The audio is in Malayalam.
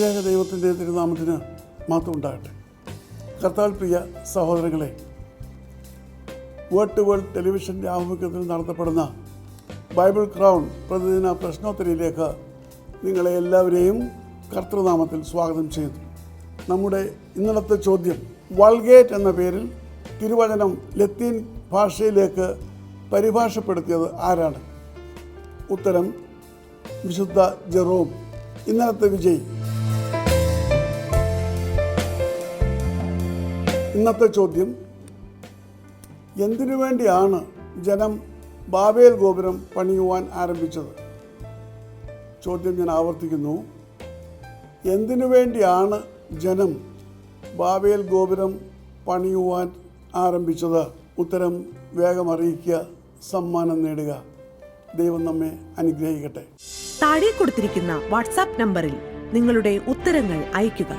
ത്രിയേക ദൈവത്തിൻ്റെ തിരുനാമത്തിന് മാത്രം ഉണ്ടാകട്ടെ. കർത്താവിൽ പ്രിയ സഹോദരങ്ങളെ, വേൾഡ് ടു വേൾഡ് ടെലിവിഷൻ്റെ ആഭിമുഖ്യത്തിൽ നടത്തപ്പെടുന്ന ബൈബിൾ ക്രൗൺ പ്രതിദിന പ്രശ്നോത്തരിയിലേക്ക് നിങ്ങളെ എല്ലാവരെയും കർത്തൃനാമത്തിൽ സ്വാഗതം ചെയ്യുന്നു. നമ്മുടെ ഇന്നലത്തെ ചോദ്യം, വൾഗേറ്റ് എന്ന പേരിൽ തിരുവചനം ലത്തീൻ ഭാഷയിലേക്ക് പരിഭാഷപ്പെടുത്തിയത് ആരാണ്? ഉത്തരം വിശുദ്ധ ജെറോം. ഇന്നലത്തെ വിജയി. ഇന്നത്തെ ചോദ്യം, എന്തിനു വേണ്ടിയാണ് ജനം ബാബേൽ ഗോപുരം പണിയുവാൻ ആരംഭിച്ചത്? ചോദ്യം ഞാൻ ആവർത്തിക്കുന്നു, എന്തിനു വേണ്ടിയാണ് ജനം ബാബേൽ ഗോപുരം പണിയുവാൻ ആരംഭിച്ചത്? ഉത്തരം വേഗം അറിയിക്കുക, സമ്മാനം നേടുക. ദൈവം നമ്മെ അനുഗ്രഹിക്കട്ടെ. താഴെ കൊടുത്തിരിക്കുന്ന വാട്സാപ്പ് നമ്പറിൽ നിങ്ങളുടെ ഉത്തരങ്ങൾ അയയ്ക്കുക.